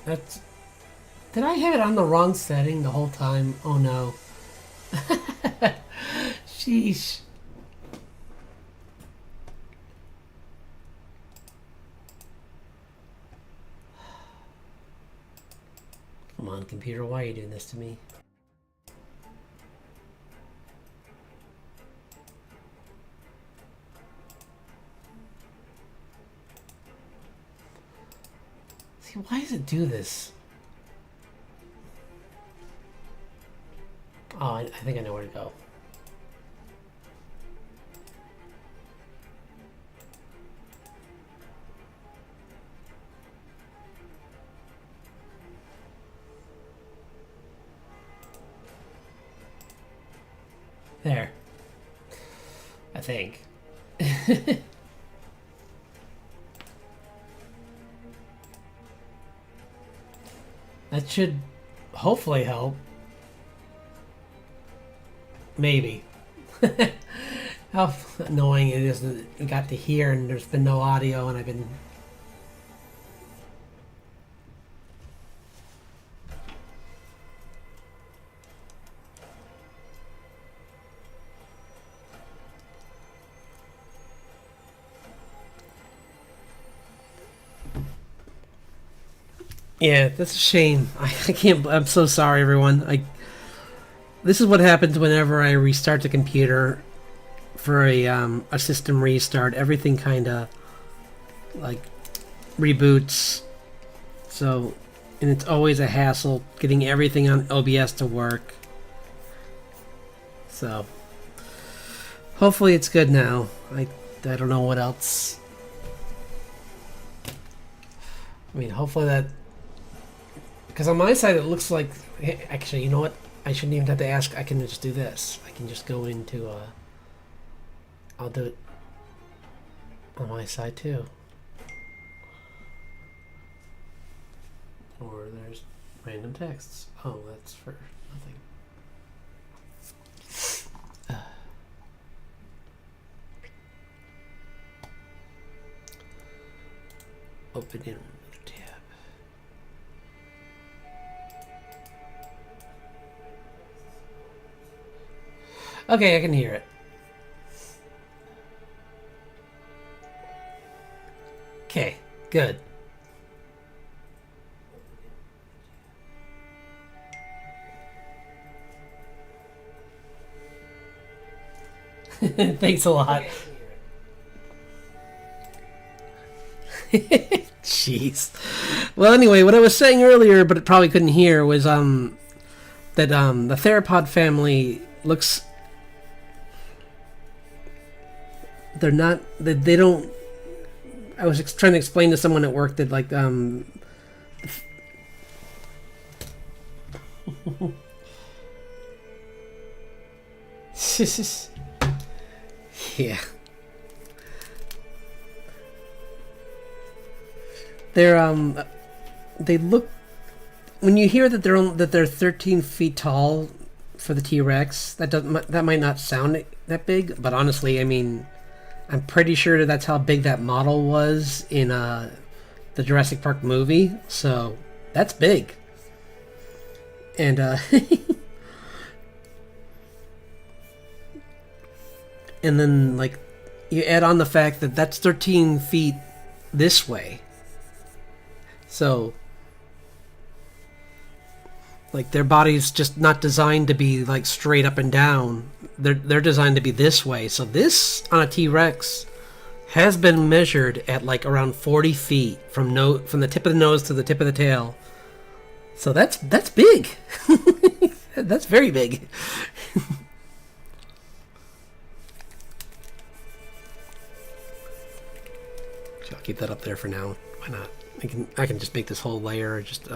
That's... Did I have it on the wrong setting the whole time? Oh no. Sheesh. Come on, computer, why are you doing this to me? See, why does it do this? Oh, I think I know where to go. There. I think. That should hopefully help. Maybe. How annoying it is that I got to hear and there's been no audio and I've been... Yeah, that's a shame. I can't... I'm so sorry, everyone. This is what happens whenever I restart the computer for a system restart. Everything kind of like reboots. So, and it's always a hassle getting everything on OBS to work. So, hopefully it's good now. I don't know what else. I mean, hopefully that... Because on my side it looks like... Actually, you know what? I shouldn't even have to ask. I can just do this. I can just go into... I'll do it on my side too. Or there's random texts. Oh, that's for nothing. Open in another tab. Okay, I can hear it. Okay, good. Thanks a lot. Jeez. Well, anyway, what I was saying earlier, but it probably couldn't hear, was that the theropod family looks... They're not... They don't... I was trying to explain to someone at work that, like, yeah. They're, they look... When you hear that they're 13 feet tall for the T-Rex, that might not sound that big, but honestly, I mean... I'm pretty sure that's how big that model was in the Jurassic Park movie, so that's big. And and then like you add on the fact that that's 13 feet this way, so like their body's just not designed to be like straight up and down. They're designed to be this way. So this on a T-Rex has been measured at like around 40 feet from the tip of the nose to the tip of the tail. So that's big. That's very big. So I'll keep that up there for now. Why not? I can just make this whole layer just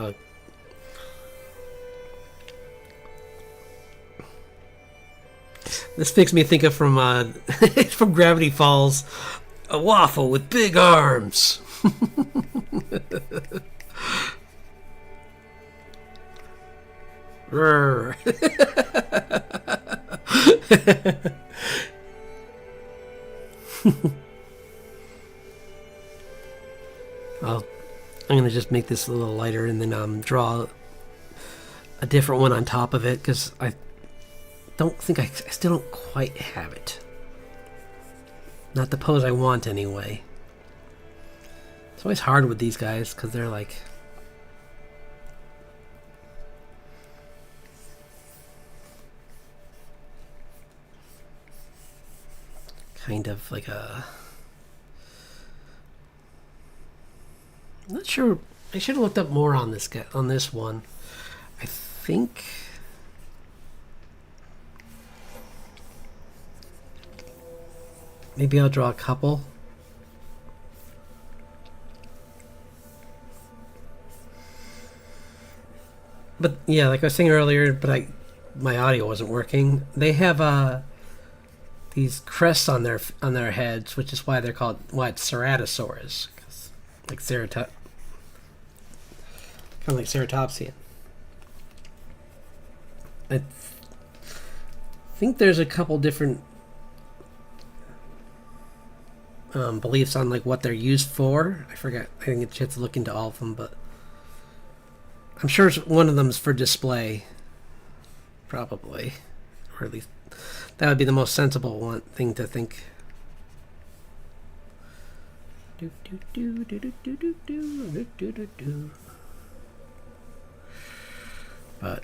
This makes me think of from from Gravity Falls, a waffle with big arms. Well, I'm gonna just make this a little lighter and then draw a different one on top of it, because I still don't quite have it. Not the pose I want anyway. It's always hard with these guys because they're like kind of like a... I'm not sure. I should have looked up more on this guy, on this one. I think maybe I'll draw a couple. But yeah, like I was saying earlier, but my audio wasn't working. They have these crests on their heads, which is why they're called Ceratosaurus, like kind of like Ceratopsian. I think there's a couple different beliefs on like what they're used for. I forget. I think it's to look into all of them, but I'm sure one of them is for display, probably, or at least that would be the most sensible thing to think. But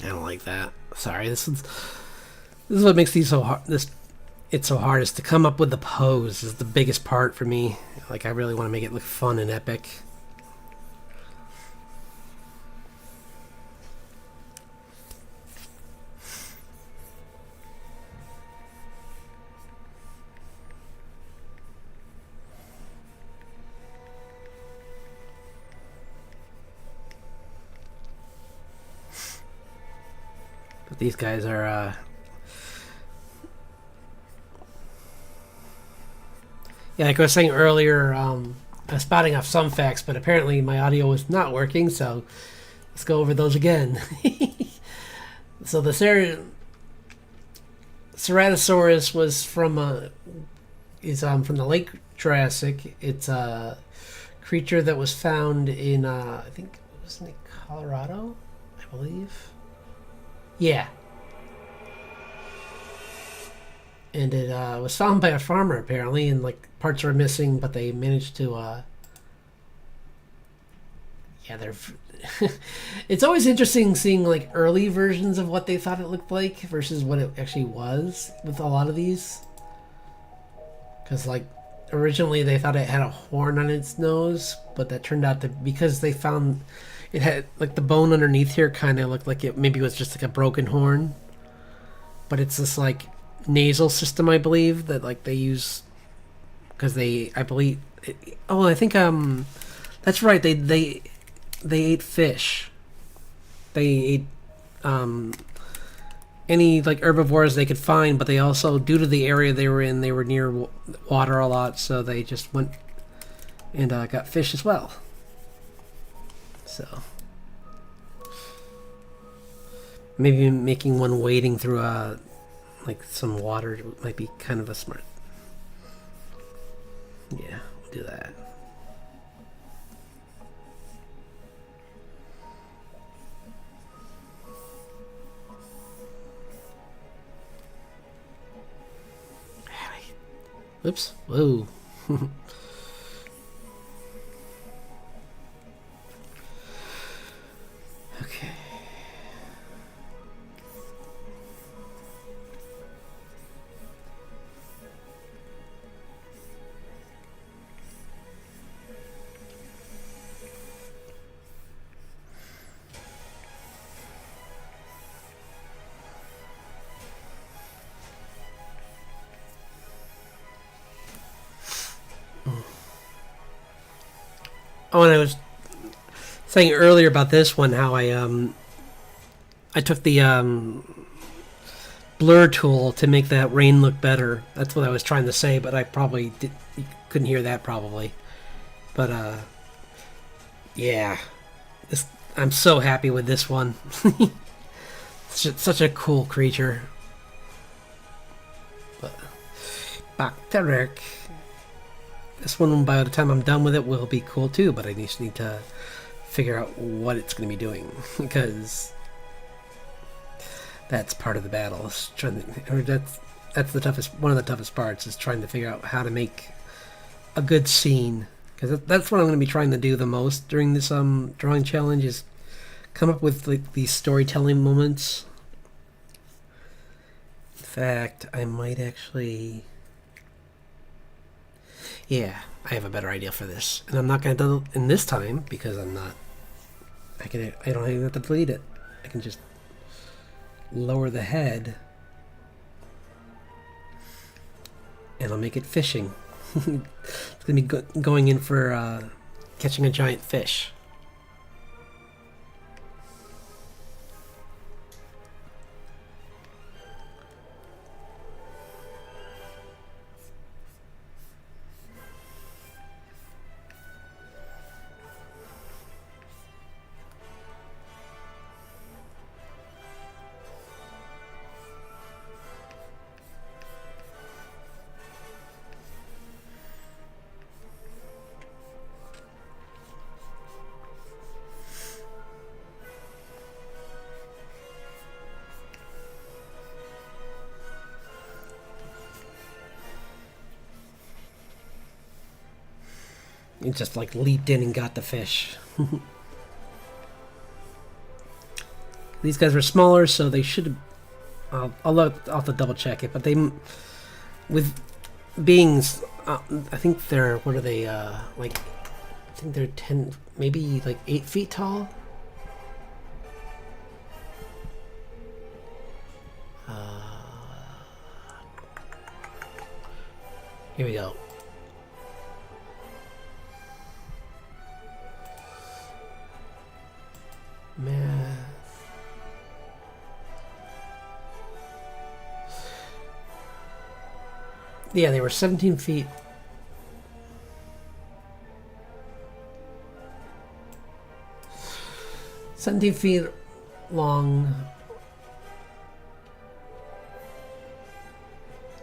I don't like that. Sorry, this is what makes these so hard. It's so hard is to come up with the pose is the biggest part for me. Like I really want to make it look fun and epic. But these guys are yeah, like I was saying earlier, I was spouting off some facts, but apparently my audio was not working, so let's go over those again. So the Ceratosaurus was from the late Jurassic. It's a creature that was found in I think it was in Colorado, I believe. Yeah. And it was found by a farmer apparently, and like parts were missing, but they managed to yeah, they're it's always interesting seeing like early versions of what they thought it looked like versus what it actually was with a lot of these, because like originally they thought it had a horn on its nose, but that turned out to, because they found it had like the bone underneath here kind of looked like it maybe was just like a broken horn, but it's this like nasal system, I believe, that like they use because I believe I think that's right, they ate fish. They ate any like herbivores they could find, but they also, due to the area they were in, they were near water a lot, so they just went and got fish as well. So maybe making one wading through like some water might be kind of a smart. Yeah, we'll do that. Oops. Whoa. Okay. Oh, and I was saying earlier about this one how I took the blur tool to make that rain look better. That's what I was trying to say, but I probably couldn't hear that probably. But yeah, I'm so happy with this one. Such a cool creature. But back to Rick. This one, by the time I'm done with it, will be cool too, but I just need to figure out what it's going to be doing, because that's part of the battle. That's the toughest, one of the toughest parts, is trying to figure out how to make a good scene, because that's what I'm going to be trying to do the most during this drawing challenge, is come up with like these storytelling moments. In fact, I might actually... Yeah, I have a better idea for this. And I'm not going to do it in this time, because I'm not... I don't even have to delete it. I can just lower the head. And I'll make it fishing. It's going to be going in for catching a giant fish. It just like leaped in and got the fish. These guys were smaller, so they should have... I'll have to double check it, but they... With beings, I think they're... What are they, like... I think they're 10... Maybe like 8 feet tall? Here we go. Math. Yeah, they were 17 feet. Long.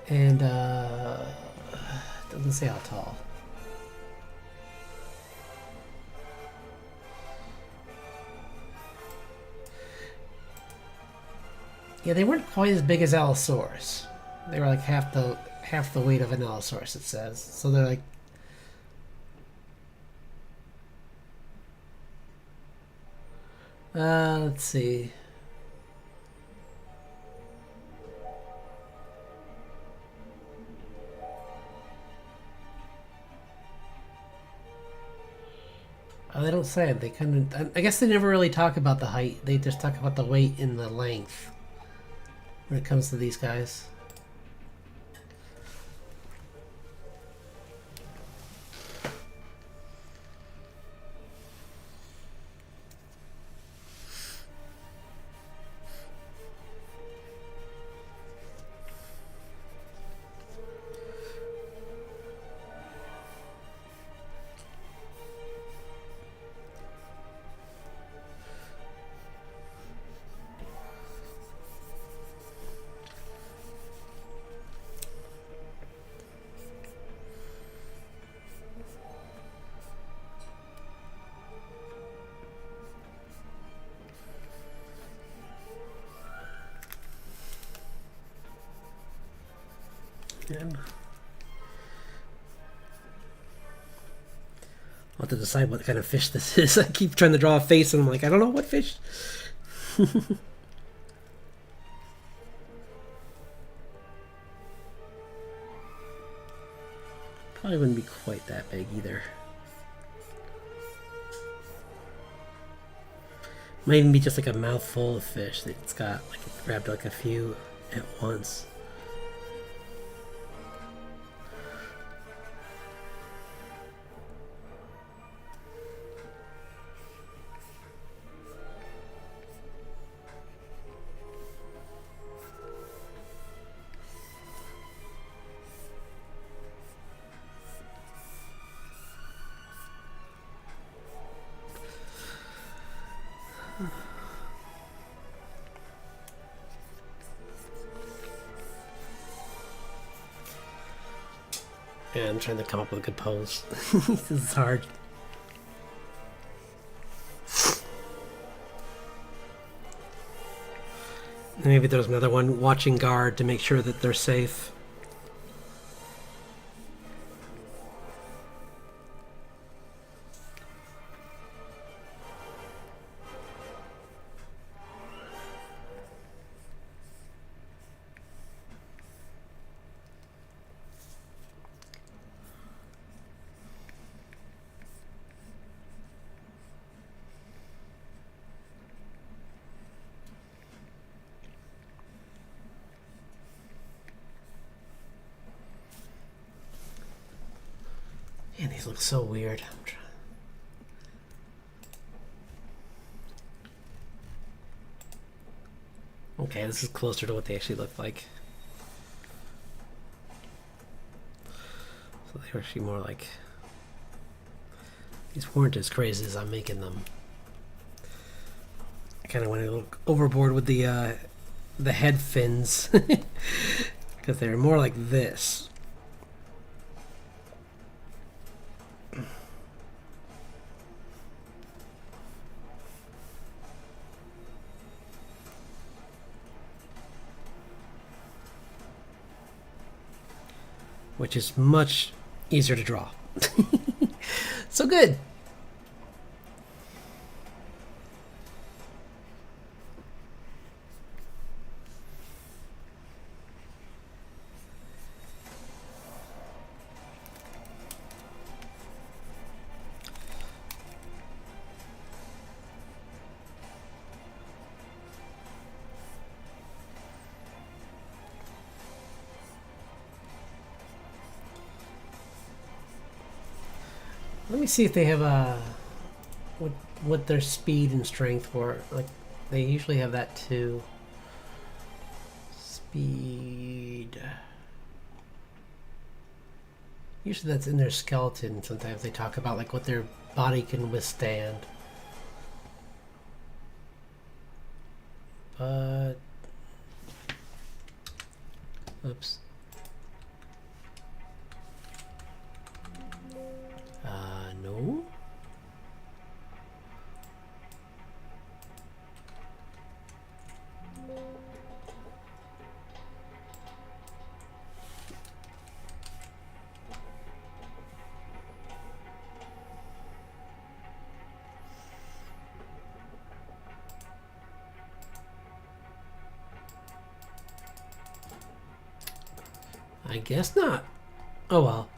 And, doesn't say how tall. Yeah, they weren't quite as big as Allosaurus. They were like half the weight of an Allosaurus, it says. So they're like... let's see. Oh, they don't say it. They kind of... I guess they never really talk about the height. They just talk about the weight and the length when it comes to these guys. I'll have to decide what kind of fish this is. I keep trying to draw a face and I'm like, I don't know what fish. Probably wouldn't be quite that big either. Might even be just like a mouthful of fish that it's got, like it grabbed like a few at once. Yeah, I'm trying to come up with a good pose. This is hard. Maybe there's another one watching guard to make sure that they're safe. Man, these look so weird. Okay, this is closer to what they actually look like. So they're actually more like... These weren't as crazy as I'm making them. I kind of went a little overboard with the head fins. Because they're more like this. Which is much easier to draw. So good. Let me see if they have what their speed and strength were. Like they usually have that too. Speed. Usually that's in their skeleton. Sometimes they talk about like what their body can withstand. But oops. No. I guess not. Oh well.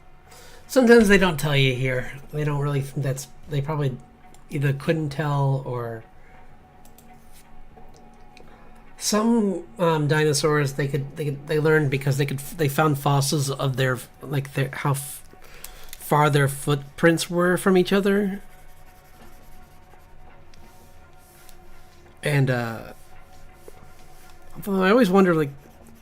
Sometimes they don't tell you here. They don't really. They probably either couldn't tell or some dinosaurs they learned because they found fossils of their how far their footprints were from each other, and I always wonder like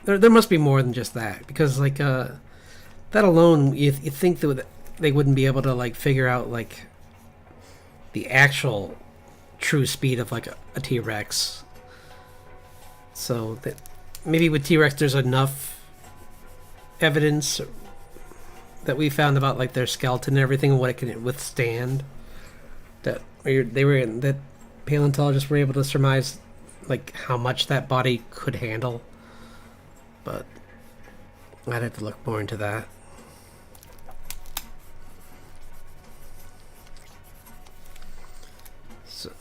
there must be more than just that because like that alone, you think that they wouldn't be able to like figure out like the actual true speed of like a T-Rex. So that maybe with T-Rex there's enough evidence that we found about like their skeleton and everything and what it can withstand that that paleontologists were able to surmise like how much that body could handle. But I'd have to look more into that. So.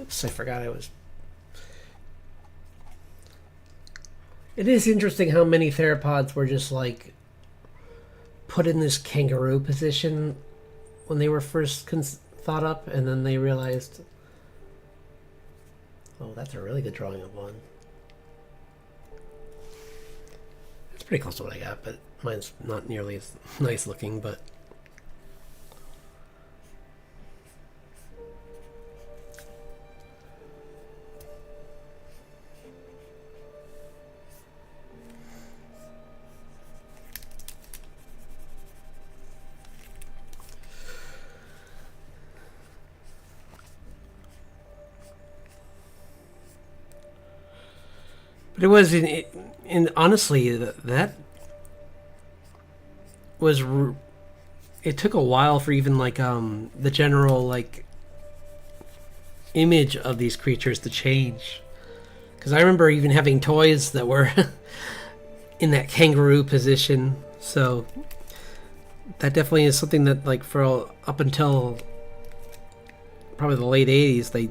Oops, I forgot I was... It is interesting how many theropods were just like put in this kangaroo position when they were first thought up, and then they realized, oh, that's a really good drawing of one. It's pretty close to what I got, but mine's not nearly as nice looking, but But it was, and honestly, that was. It took a while for even like the general like image of these creatures to change. Because I remember even having toys that were in that kangaroo position. So that definitely is something that, like, for up until probably the late 80s, they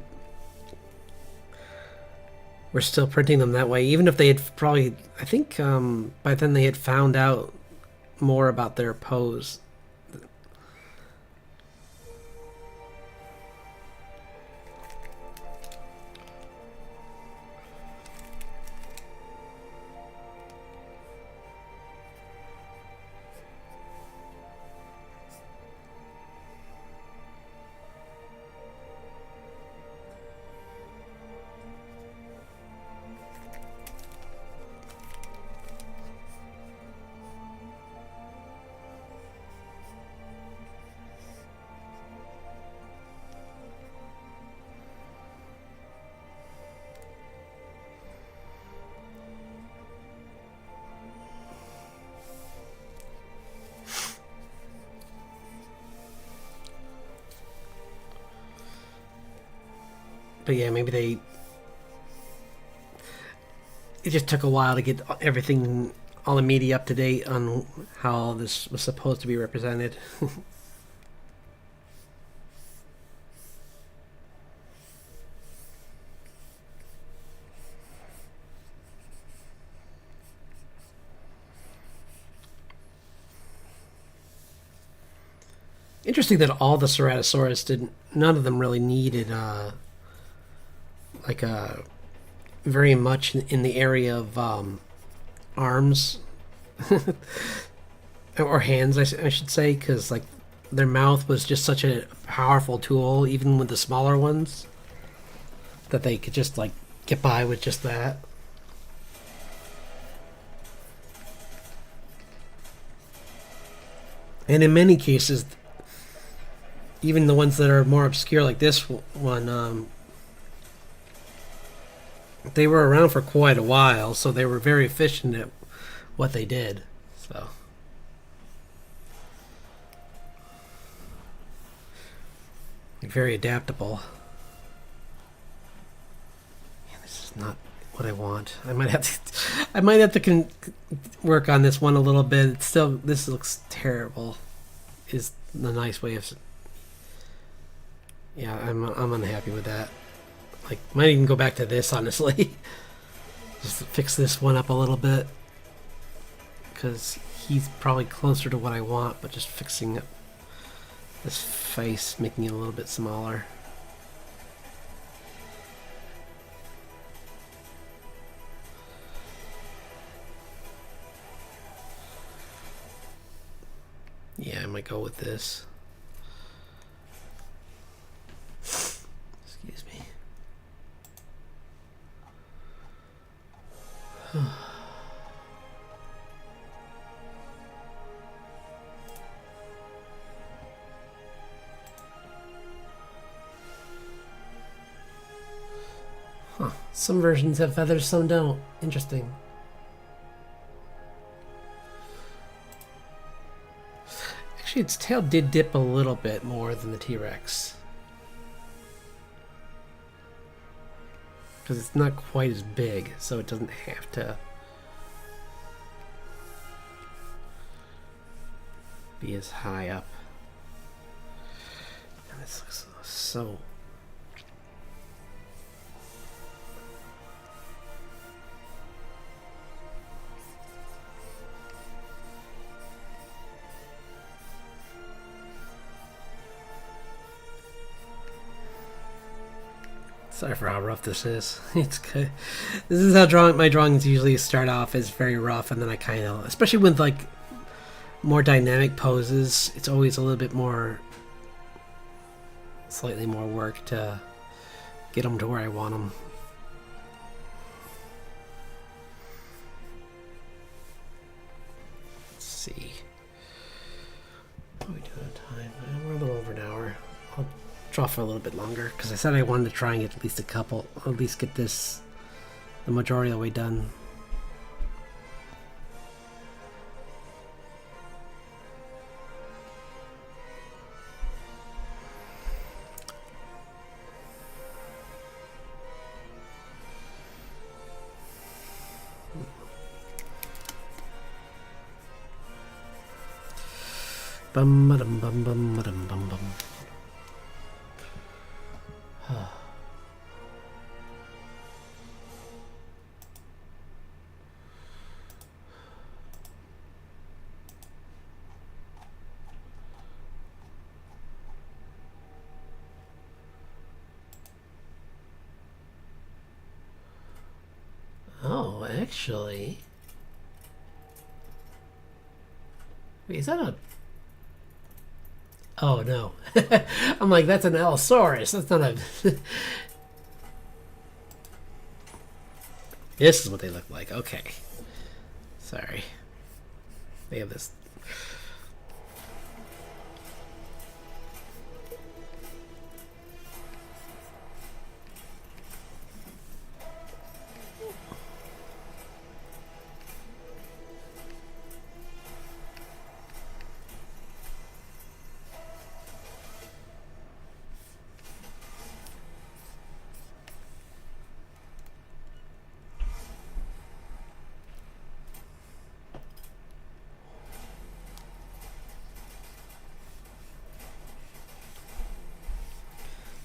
were still printing them that way. Even if they had probably, I think by then they had found out more about their pose. But yeah, maybe it just took a while to get everything, all the media up to date on how this was supposed to be represented. Interesting that all the Ceratosaurus didn't. None of them really needed like very much in the area of arms or hands, I should say, because like their mouth was just such a powerful tool, even with the smaller ones, that they could just like get by with just that. And in many cases, even the ones that are more obscure, like this one, they were around for quite a while, so they were very efficient at what they did. So, very adaptable. Yeah, this is not what I want. I might have to work on this one a little bit. It's still, this looks terrible. Is the nice way of. Yeah, I'm unhappy with that. Like, might even go back to this, honestly. Just fix this one up a little bit, because he's probably closer to what I want, but just fixing up this face, making it a little bit smaller. Yeah, I might go with this. Excuse me. Huh. Some versions have feathers, some don't. Interesting. Actually, its tail did dip a little bit more than the T-Rex. Because it's not quite as big, so it doesn't have to be as high up. And this looks so... Sorry for how rough this is. It's good. This is how my drawings usually start off, as very rough, and then I kind of, especially with like more dynamic poses, it's always a little bit more, slightly more work to get them to where I want them. Let's see. What are we doing at time? We're a little over an hour. I'll draw for a little bit longer, because I said I wanted to try and get at least a couple, at least get this the majority of the way done. Bum bum bum bum bum bum bum. Oh, actually, wait, is that a? Oh no, I'm like, that's an Allosaurus. That's not a. This is what they look like. Okay, sorry. They have this.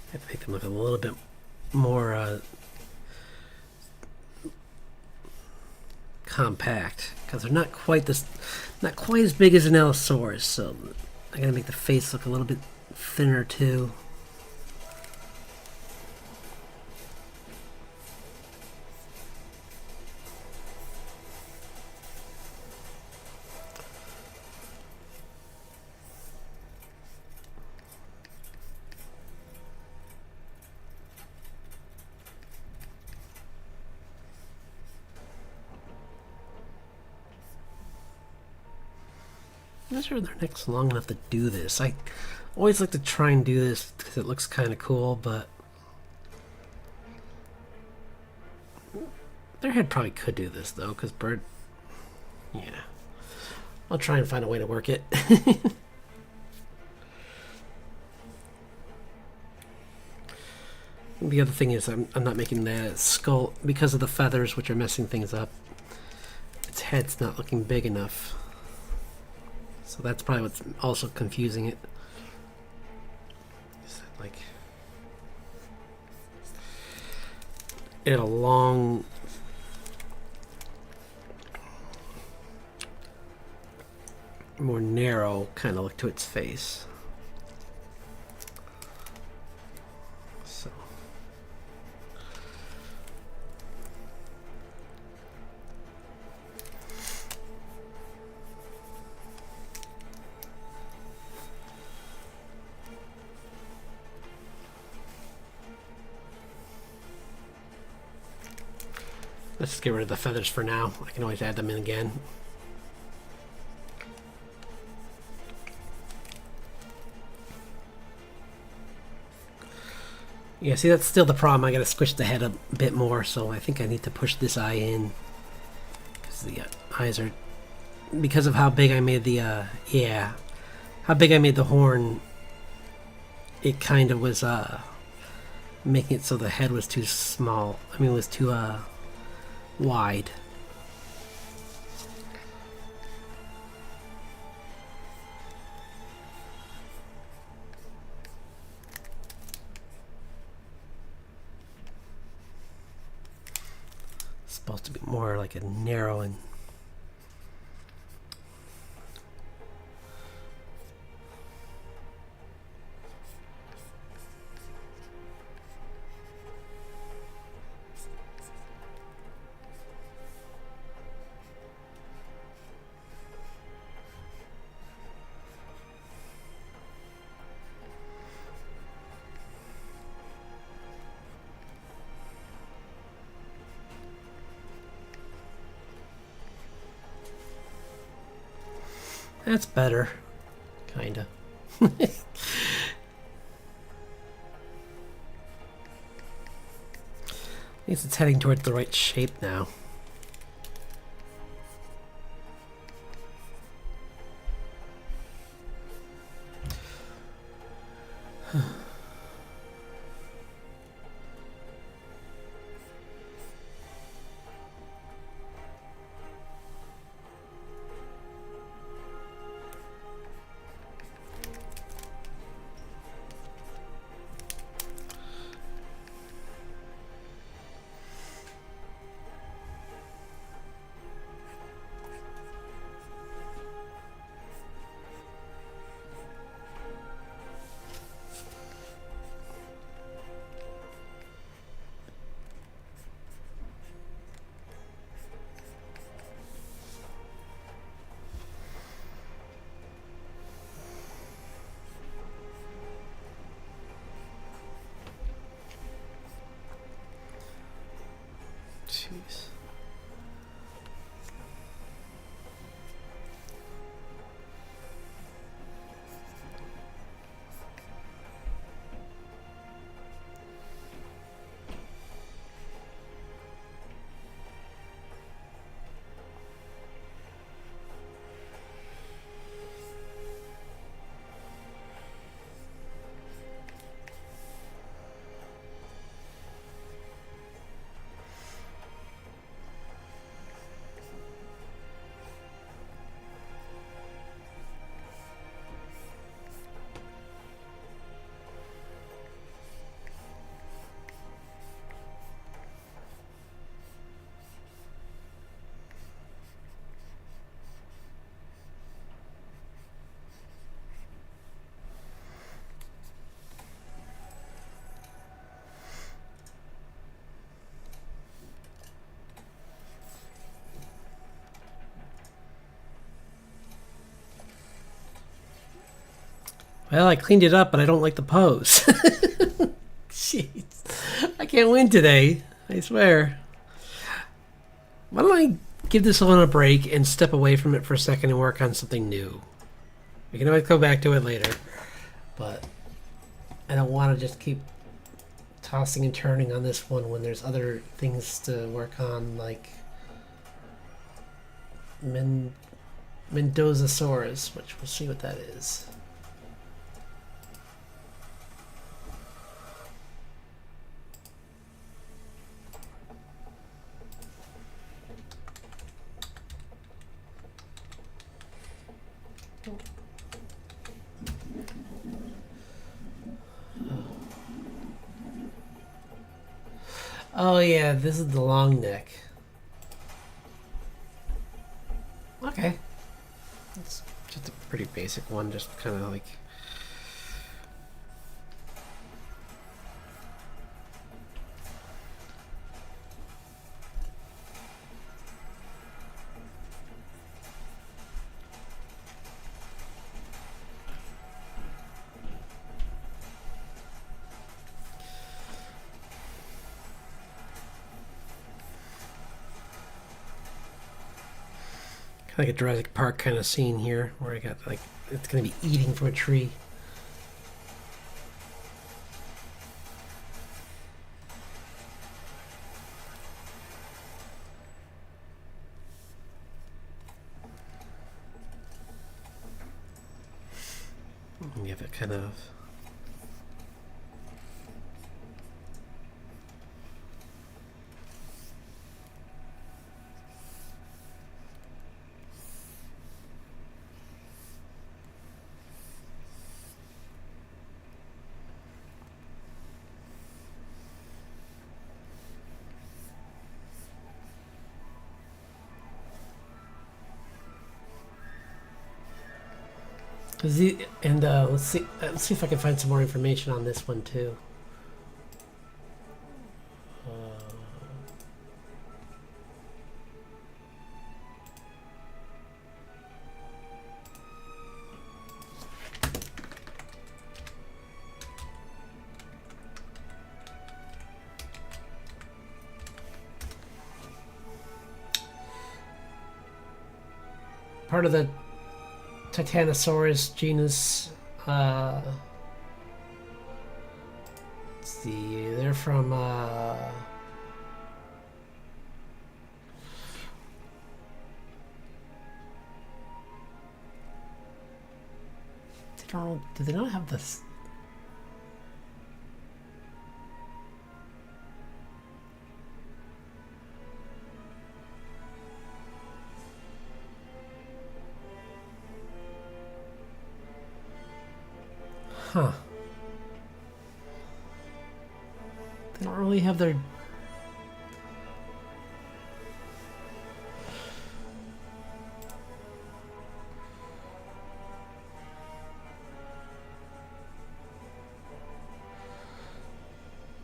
I have to make them look a little bit more compact because they're not quite as big as an Allosaurus. So I gotta make the face look a little bit thinner too. I'm not sure their neck's long enough to do this. I always like to try and do this because it looks kind of cool, but their head probably could do this though, because bird. Yeah, I'll try and find a way to work it. The other thing is I'm not making the skull because of the feathers, which are messing things up. Its head's not looking big enough. So that's probably what's also confusing it. Is that like it had a long more narrow kind of look to its face. So let's just get rid of the feathers for now. I can always add them in again. Yeah, see, that's still the problem. I gotta squish the head a bit more, so I think I need to push this eye in. Because the eyes are... Because of how big I made the, yeah. How big I made the horn, it kind of was, making it so the head was too small. I mean, it was too, wide. It's supposed to be more like a narrow and that's better, kinda. At least it's heading towards the right shape now. Jeez. Well, I cleaned it up, but I don't like the pose. Jeez. I can't win today. I swear. Why don't I give this one a break and step away from it for a second and work on something new? We can always go back to it later. But I don't want to just keep tossing and turning on this one when there's other things to work on, like Mendozasaurus, which we'll see what that is. Oh yeah, this is the long neck. Okay. It's just a pretty basic one, just kind of like... like a Jurassic Park kind of scene here, where I got like it's gonna be eating from a tree. We have it kind of. And let's see if I can find some more information on this one too. Part of the Titanosaurus genus. Let's see, they're from don't know. Do they not have this? Huh. They don't really have their...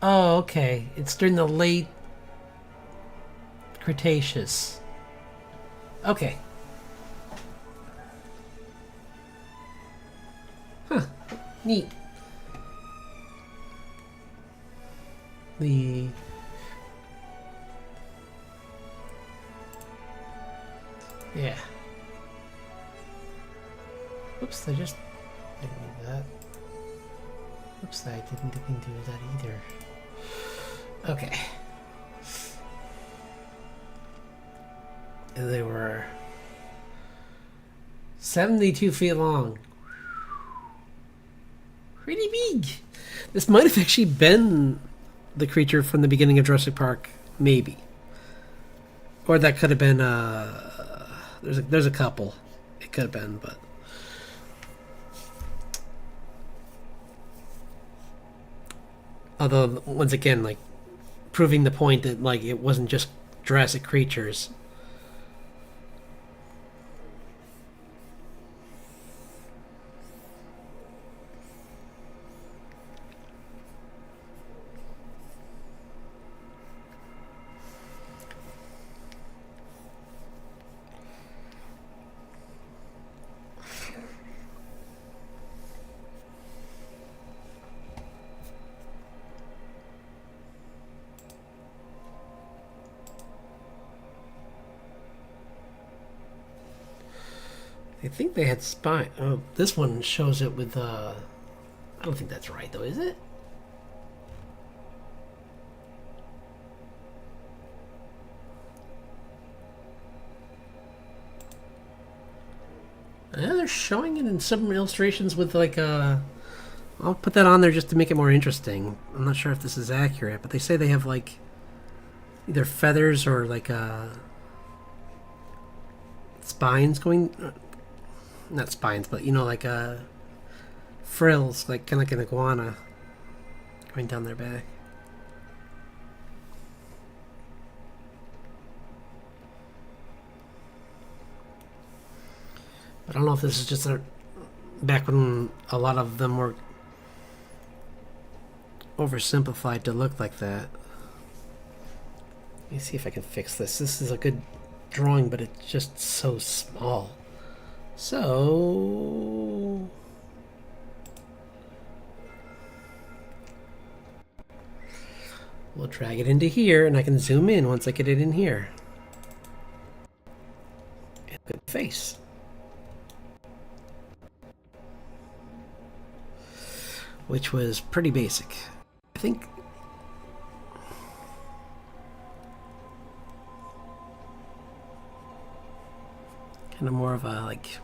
Oh, okay. It's during the late Cretaceous. Okay. Huh. Neat. The... Yeah. Oops, I just didn't do that. Oops, I didn't do that either. Okay. And they were 72 feet long. Pretty big. This might have actually been the creature from the beginning of Jurassic Park, maybe. Or that could have been there's a couple. It could have been, but although once again, like proving the point that like it wasn't just Jurassic creatures. I think they had spine. Oh, this one shows it with. I don't think that's right, though, is it? Yeah, they're showing it in some illustrations with like I'll put that on there just to make it more interesting. I'm not sure if this is accurate, but they say they have like either feathers or like spines going. Not spines, but you know, like frills, like kind of like an iguana going down their back. I don't know if this is just back when a lot of them were oversimplified to look like that. Let me see if I can fix this. This is a good drawing, but it's just so small. So we'll drag it into here, and I can zoom in once I get it in here. And good face. Which was pretty basic. I think kind of more of a like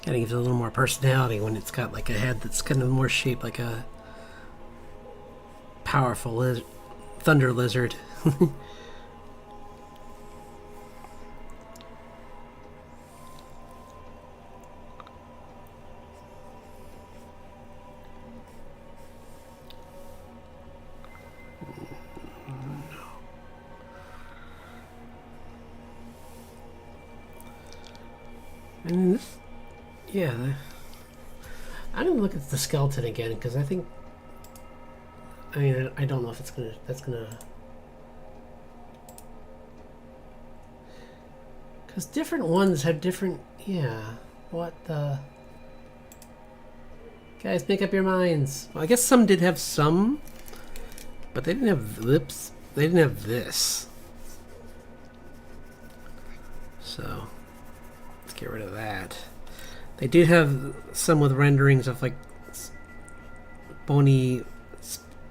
kind of gives it a little more personality when it's got like a head that's kind of more shaped like a powerful thunder lizard. And this, yeah, I'm gonna look at the skeleton again because I think. I mean, I don't know if that's gonna. Because different ones have different. Yeah. What the. Guys, make up your minds. Well, I guess some did have some. But they didn't have lips. They didn't have this. So. Let's get rid of that. They did have some with renderings of like bony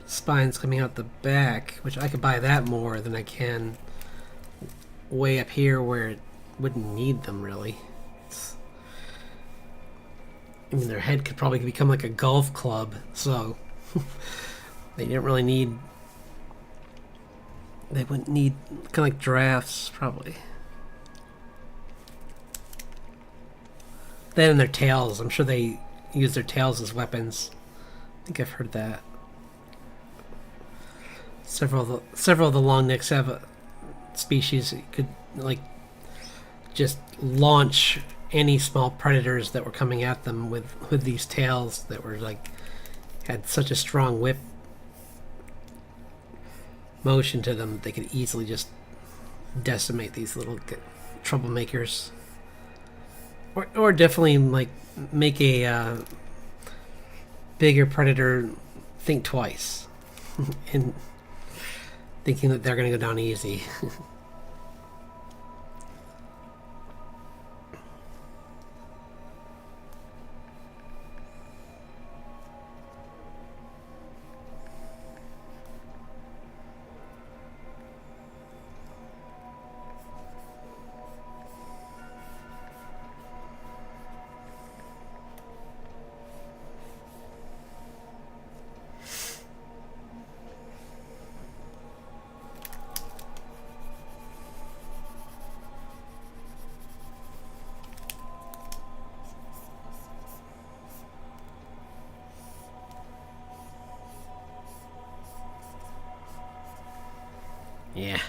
spines coming out the back, which I could buy that more than I can way up here where it wouldn't need them really. I mean, their head could probably become like a golf club, so they didn't really need. They wouldn't need kind of like giraffes, probably. Then their tails. I'm sure they use their tails as weapons. I think I've heard that. Several of the long necks have a species that could like just launch any small predators that were coming at them with these tails that were like had such a strong whip motion to them, they could easily just decimate these little troublemakers, or definitely like make a bigger predator think twice and thinking that they're going to go down easy. Yeah.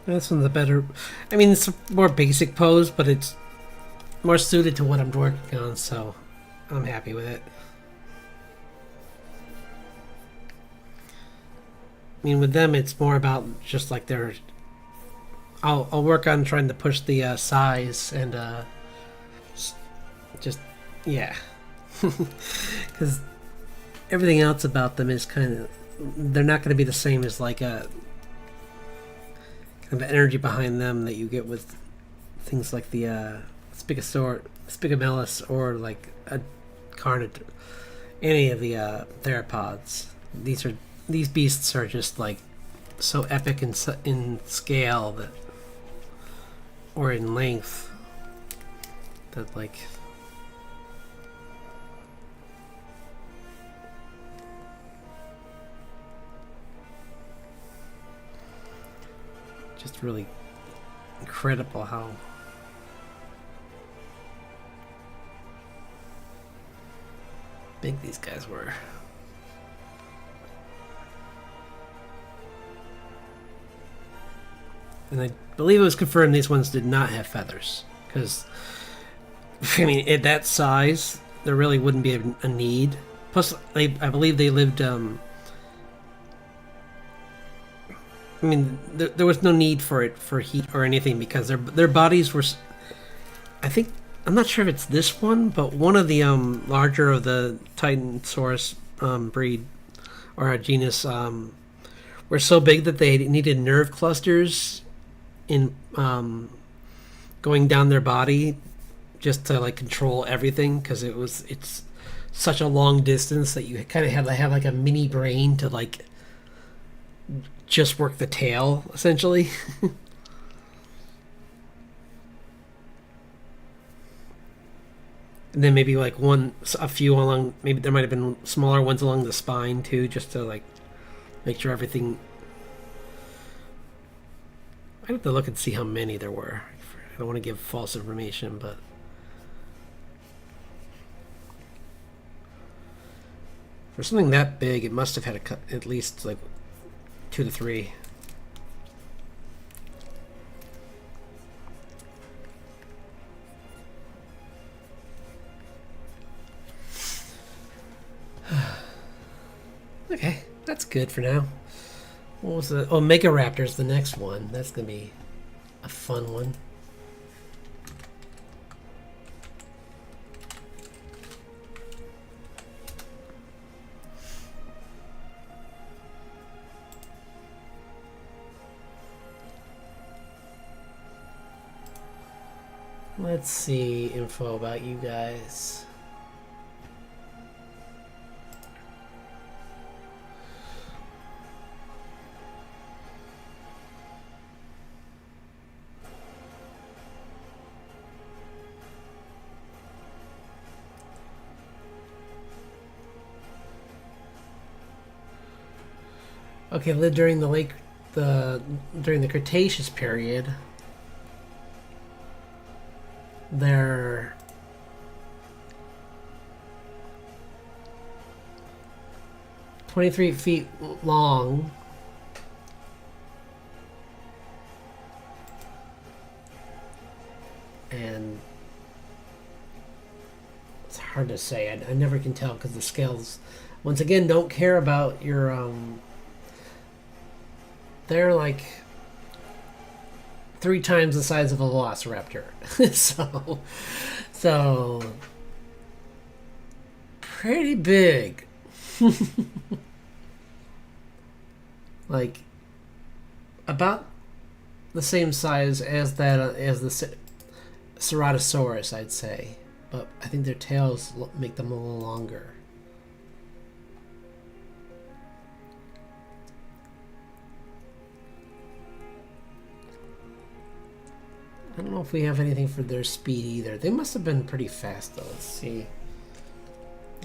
This one's a better. I mean, it's a more basic pose, but it's more suited to what I'm working on, so I'm happy with it. I mean, with them, it's more about just like their. I'll work on trying to push the size and just yeah, because everything else about them is kind of. They're not going to be the same as like a. Kind of energy behind them that you get with things like the Spigomelus or like a Carnid, any of the theropods. These beasts are just like so epic in scale that, or in length, that like. Just really incredible how big these guys were. And I believe it was confirmed these ones did not have feathers. Because, I mean, at that size, there really wouldn't be a need. Plus, I believe they lived... I mean, there was no need for it for heat or anything because their bodies were. I think I'm not sure if it's this one, but one of the larger of the Titanosaurus breed or genus were so big that they needed nerve clusters in going down their body just to like control everything, because it's such a long distance that you kind of had to have like a mini brain to like just work the tail essentially. And then maybe like a few along, maybe there might have been smaller ones along the spine too, just to like make sure everything. I have to look and see how many there were. I don't want to give false information, but for something that big, it must have had at least like 2 to 3. Okay, that's good for now. What was the... Oh, Megaraptor's the next one. That's going to be a fun one. Let's see info about you guys. Okay, lived during during the Cretaceous period. They're "23 feet long, and it's hard to say. I never can tell because the scales, once again, don't care about your they're like 3 times the size of a velociraptor. so pretty big. Like about the same size as the Ceratosaurus, I'd say, but I think their tails make them a little longer. I don't know if we have anything for their speed either. They must have been pretty fast though. Let's see.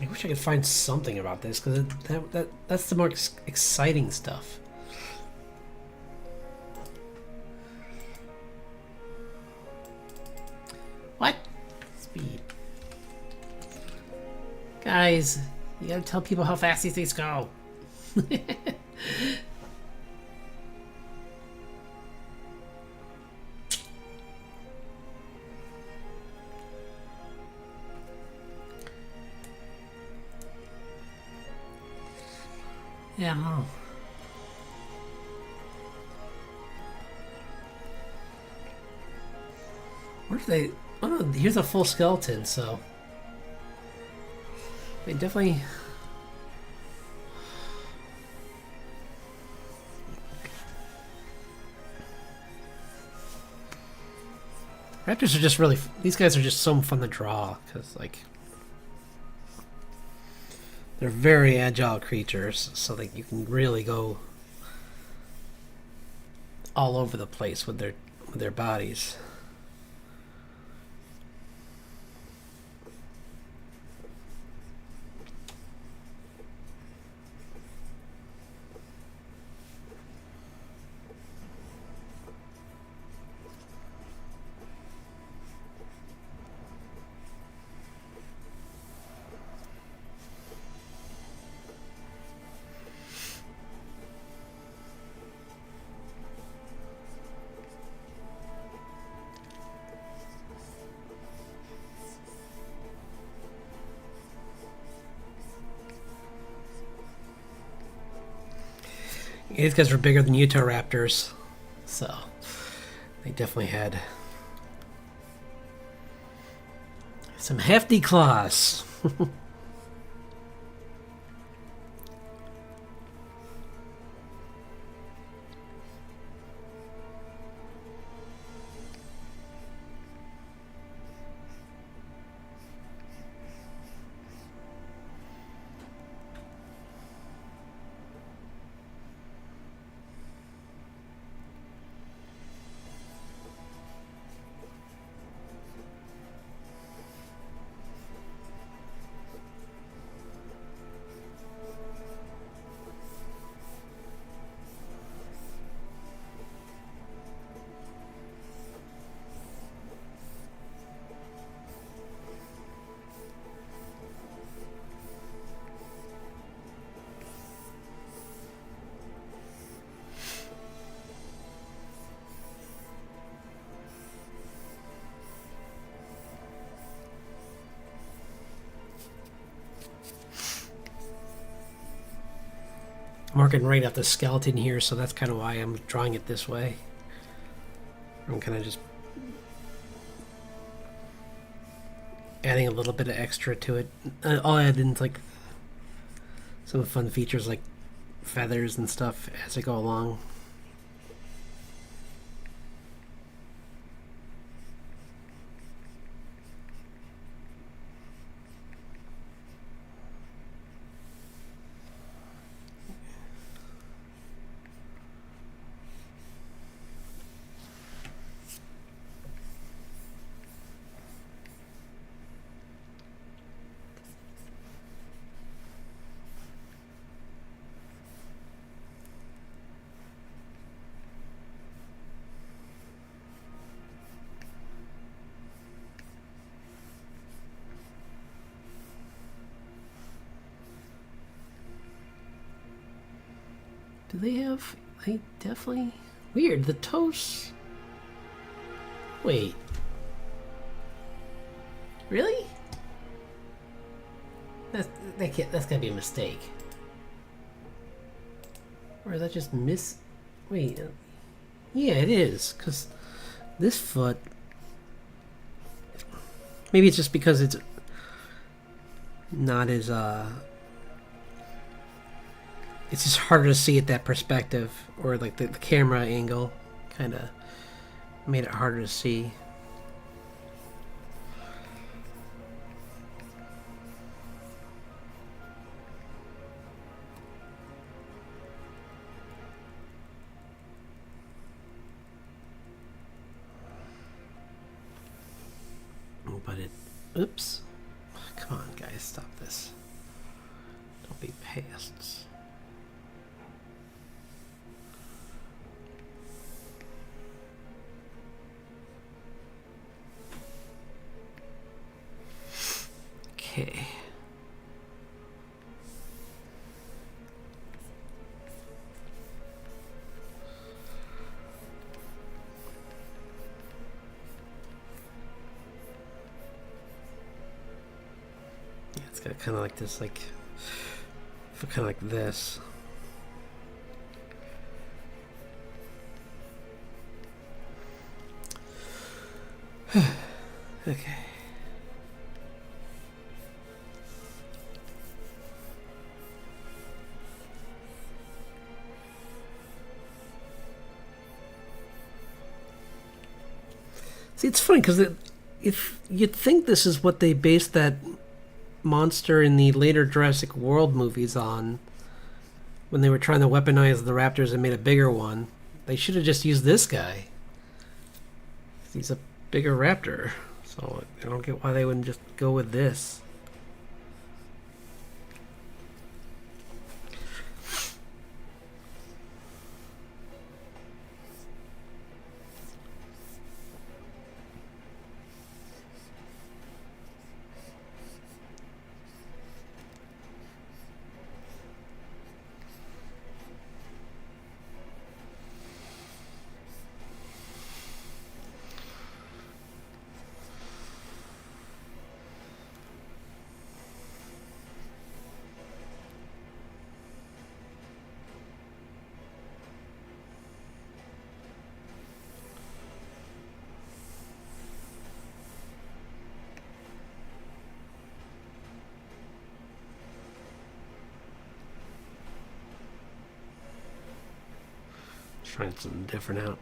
I wish I could find something about this, because that's the more exciting stuff. What? Speed. Guys, you gotta tell people how fast these things go. Yeah, I don't know. Where do they... Oh, no, here's a full skeleton, so... They definitely... Raptors are just really... These guys are just so fun to draw, because, like... They're very agile creatures, so that you can really go all over the place with their bodies. These guys were bigger than Utahraptors, so they definitely had Some hefty claws. I'm working right off the skeleton here, so that's kind of why I'm drawing it this way. I'm kind of just adding a little bit of extra to it. I'll add in like some fun features like feathers and stuff as I go along. Do they have... I definitely... Weird, the toes... Wait. Really? That's gotta be a mistake. Or is that just Wait. Yeah, it is, because this foot... Maybe it's just because it's not as, it's just harder to see at that perspective, or like the camera angle kind of made it harder to see. But it... Oops. Come on, guys, stop this. Don't be pests. Okay. Yeah, it's got kind of like this, like, kind of like this. Okay. See, it's funny because if you'd think this is what they based that monster in the later Jurassic World movies on, when they were trying to weaponize the raptors and made a bigger one, they should have just used this guy. He's a bigger raptor, so I don't get why they wouldn't just go with this. Trying something different out.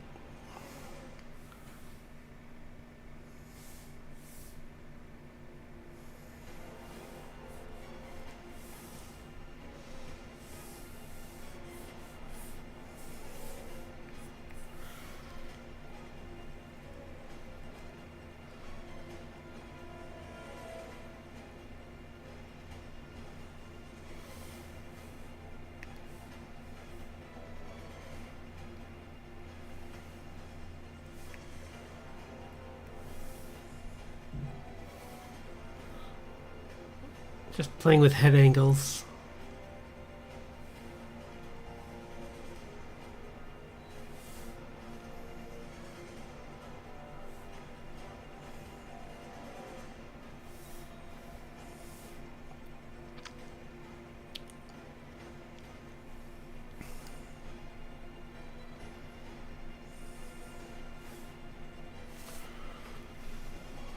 Just playing with head angles.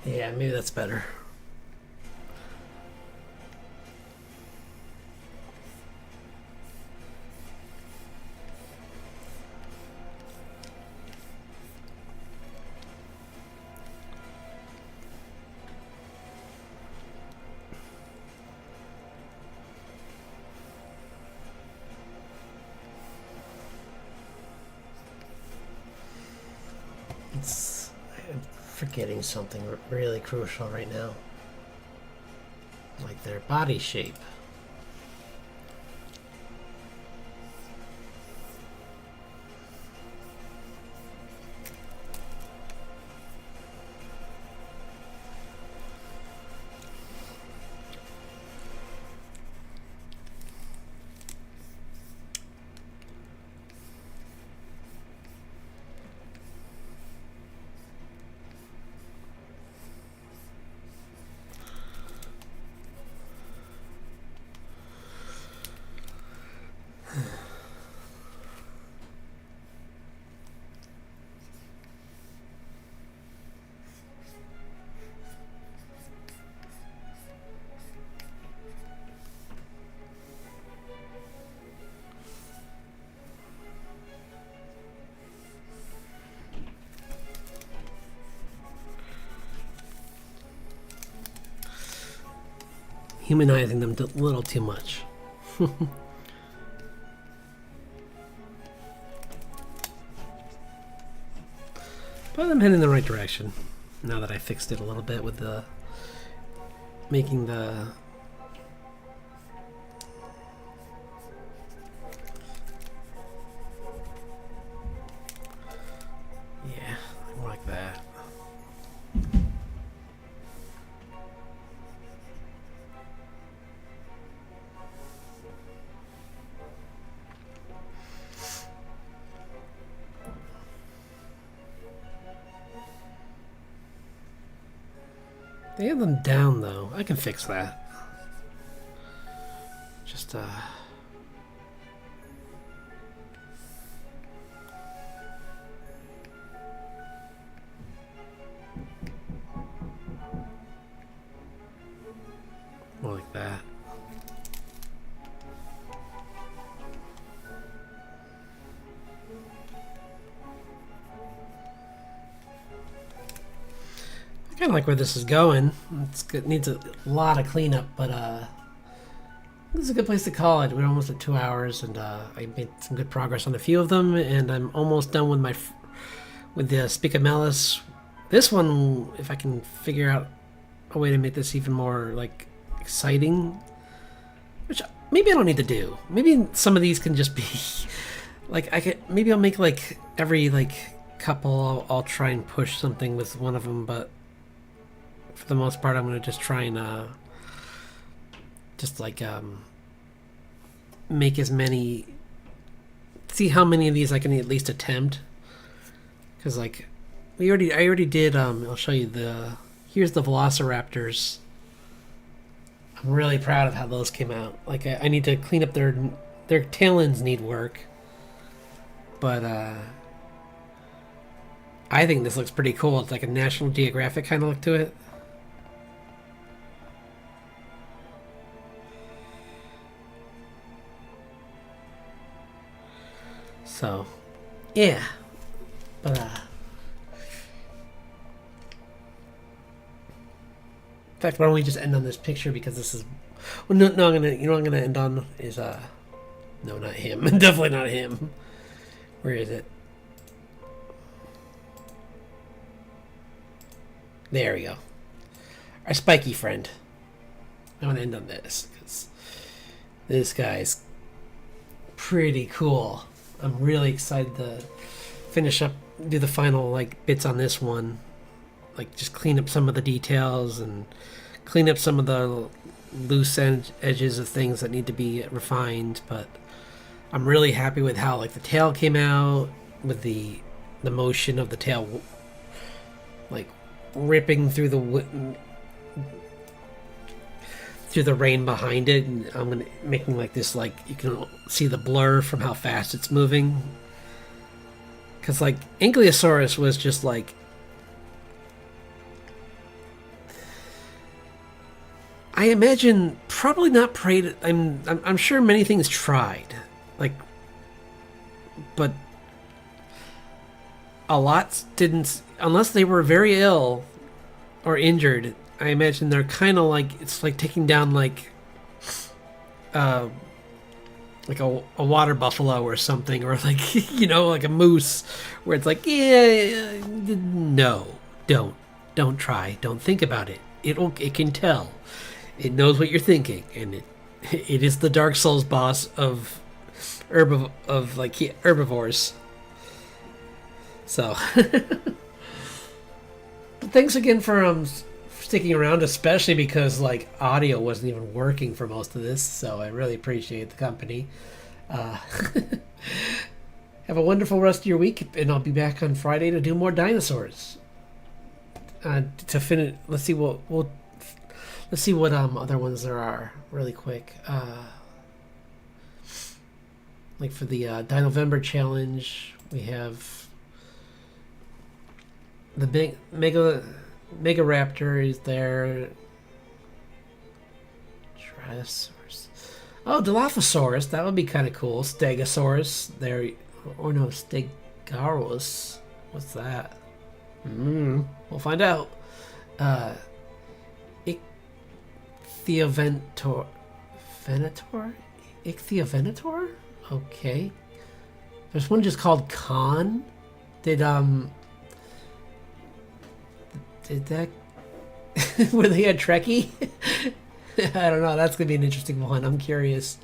Yeah, maybe that's better. I'm forgetting something really crucial right now. Like their body shape. Humanizing them a little too much. But I'm heading in the right direction. Now that I fixed it a little bit with the making the yeah, I like that. They have them down though. I can fix that. Just more like that. I kind of like where this is going. It needs a lot of cleanup, but this is a good place to call it. We're almost at 2 hours, and I made some good progress on a few of them, and I'm almost done with with the Spicamelis. This one, if I can figure out a way to make this even more like exciting, which maybe I don't need to do. Maybe some of these can just be like maybe I'll make like every like couple. I'll try and push something with one of them, but for the most part, I'm gonna just try and just like make as many. See how many of these I can at least attempt. Because like I already did. I'll show you here's the Velociraptors. I'm really proud of how those came out. Like I need to clean up their tail ends need work, but I think this looks pretty cool. It's like a National Geographic kind of look to it. So Yeah, but in fact, why don't we just end on this picture because this is. Well, no, I'm gonna. You know, what I'm gonna end on is no, not him. Definitely not him. Where is it? There we go. Our spiky friend. I want to end on this because this guy's pretty cool. I'm really excited to finish up, do the final like bits on this one, like just clean up some of the details and clean up some of the loose edges of things that need to be refined. But I'm really happy with how like the tail came out with the motion of the tail, like ripping through the rain behind it, and I'm gonna making like this, like you can see the blur from how fast it's moving. Because like Ankylosaurus was just like I imagine probably not preyed. I'm sure many things tried, like, but a lot didn't, unless they were very ill or injured. I imagine they're kind of like, it's like taking down like a water buffalo or something, or like, you know, like a moose, where it's like, yeah, no, don't try, don't think about it. It can tell, it knows what you're thinking, and it is the Dark Souls boss of herbivores. So, thanks again for sticking around, especially because like audio wasn't even working for most of this, so I really appreciate the company. Have a wonderful rest of your week, and I'll be back on Friday to do more dinosaurs. To finish, let's see what other ones there are really quick. Like for the Dinovember challenge, we have the Mega Raptor is there. Ceratosaurus. Oh, Dilophosaurus. That would be kind of cool. Stegosaurus. There. Or no, Stegosaurus. What's that? We'll find out. Ichthyovenator? Ichthyovenator? Okay. There's one just called Khan. Did that were they a Trekkie? I don't know. That's gonna be an interesting one. I'm curious.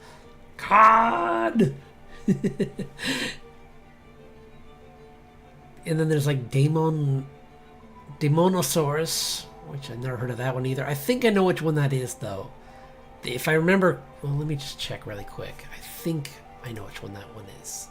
God. And then there's like Daemonosaurus, which I've never heard of that one either. I think I know which one that is though. If I remember, well, let me just check really quick. I think I know which one that one is.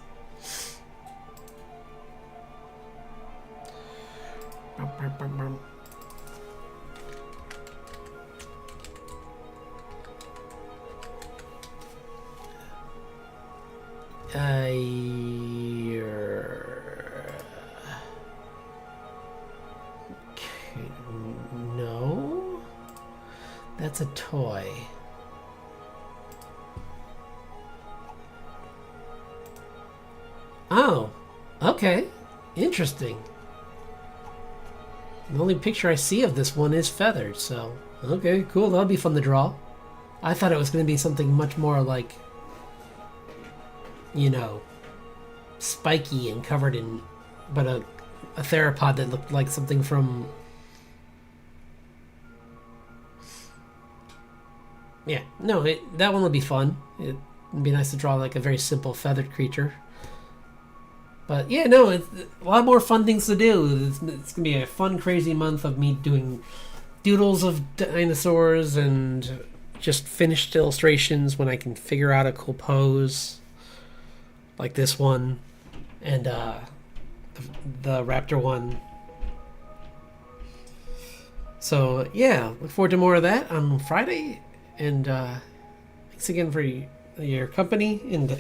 No, that's a toy. Oh, okay, interesting. The only picture I see of this one is feathered, so okay, cool. That'll be fun to draw. I thought it was going to be something much more like, you know, spiky and covered in, but a theropod that looked like something from, yeah, no, that one would be fun. It'd be nice to draw like a very simple feathered creature. But yeah, no, it's a lot more fun things to do. It's going to be a fun, crazy month of me doing doodles of dinosaurs and just finished illustrations when I can figure out a cool pose. Like this one, and the raptor one. So yeah, look forward to more of that on Friday. And thanks again for your company, and